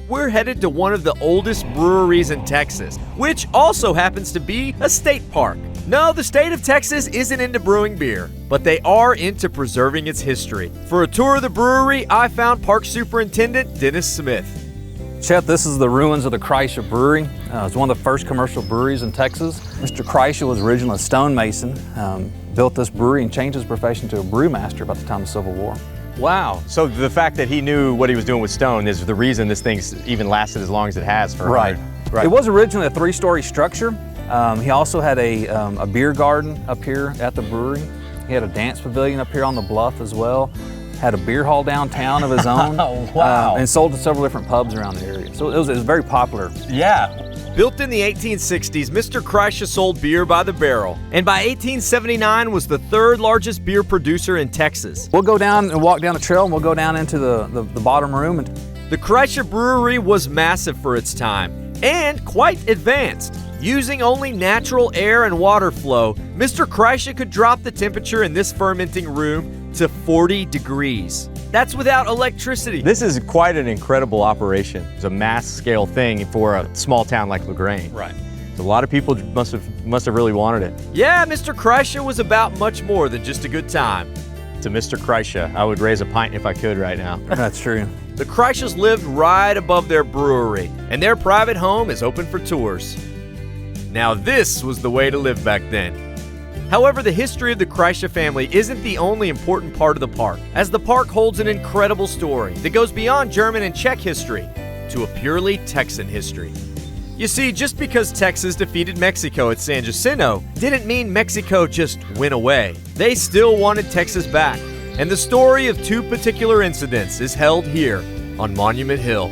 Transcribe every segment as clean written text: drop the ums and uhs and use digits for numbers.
we're headed to one of the oldest breweries in Texas, which also happens to be a state park. No, the state of Texas isn't into brewing beer, but they are into preserving its history. For a tour of the brewery, I found Park Superintendent Dennis Smith. Chet, this is the ruins of the Kreischer Brewery. It's one of the first commercial breweries in Texas. Mr. Kreischer was originally a stonemason, built this brewery and changed his profession to a brewmaster about the time of the Civil War. Wow. So the fact that he knew what he was doing with stone is the reason this thing's even lasted as long as it has for Right. Right. It was originally a 3-story structure. He also had a beer garden up here at the brewery. He had a dance pavilion up here on the bluff as well. Had a beer hall downtown of his own. Wow. And sold to several different pubs around the area. So it was very popular. Yeah. Built in the 1860s, Mr. Kreischer sold beer by the barrel, and by 1879 was the third largest beer producer in Texas. We'll go down and walk down the trail, and we'll go down into the bottom room. The Kreischer Brewery was massive for its time and quite advanced. Using only natural air and water flow, Mr. Kreischer could drop the temperature in this fermenting room to 40 degrees. That's without electricity. This is quite an incredible operation. It's a mass scale thing for a small town like LaGrange. Right. A lot of people must have really wanted it. Yeah, Mr. Kreischer was about much more than just a good time. To Mr. Kreischer, I would raise a pint if I could right now. That's true. The Kreischers lived right above their brewery, and their private home is open for tours. Now this was the way to live back then. However, the history of the Kreischer family isn't the only important part of the park, as the park holds an incredible story that goes beyond German and Czech history to a purely Texan history. You see, just because Texas defeated Mexico at San Jacinto didn't mean Mexico just went away. They still wanted Texas back, and the story of two particular incidents is held here on Monument Hill.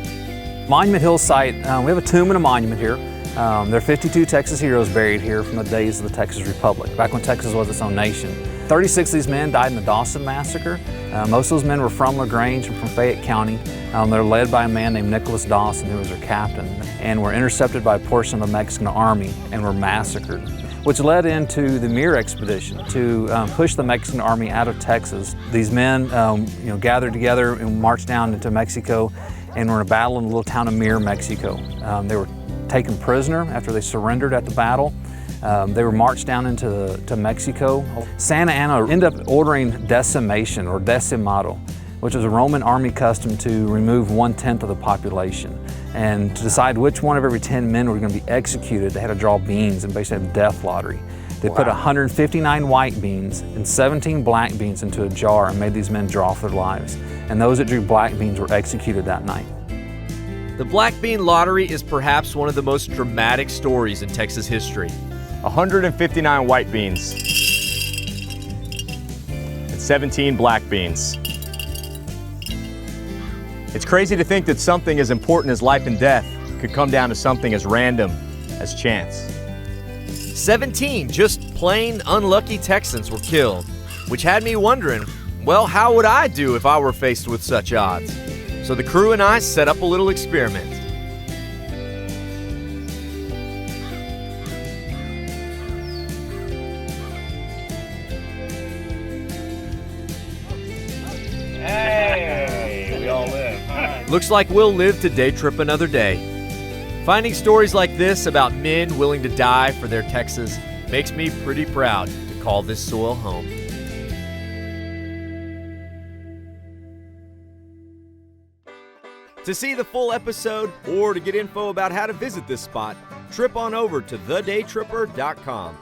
Monument Hill site, we have a tomb and a monument here. There are 52 Texas heroes buried here from the days of the Texas Republic, back when Texas was its own nation. 36 of these men died in the Dawson Massacre. Most of those men were from LaGrange and from Fayette County. They're led by a man named Nicholas Dawson, who was their captain, and were intercepted by a portion of the Mexican army and were massacred, which led into the Muir expedition to push the Mexican army out of Texas. These men gathered together and marched down into Mexico and were in a battle in the little town of Muir, Mexico. They were taken prisoner after they surrendered at the battle. They were marched down to Mexico. Santa Anna ended up ordering decimation, or decimado, which was a Roman army custom to remove 1/10 of the population. And to decide which one of every 10 men were going to be executed, they had to draw beans and basically have a death lottery. They put 159 white beans and 17 black beans into a jar and made these men draw for their lives. And those that drew black beans were executed that night. The Black Bean Lottery is perhaps one of the most dramatic stories in Texas history. 159 white beans and 17 black beans. It's crazy to think that something as important as life and death could come down to something as random as chance. 17 just plain unlucky Texans were killed, which had me wondering, well, how would I do if I were faced with such odds? So the crew and I set up a little experiment. Hey, we all live. Looks like we'll live to day trip another day. Finding stories like this about men willing to die for their Texas makes me pretty proud to call this soil home. To see the full episode or to get info about how to visit this spot, trip on over to thedaytripper.com.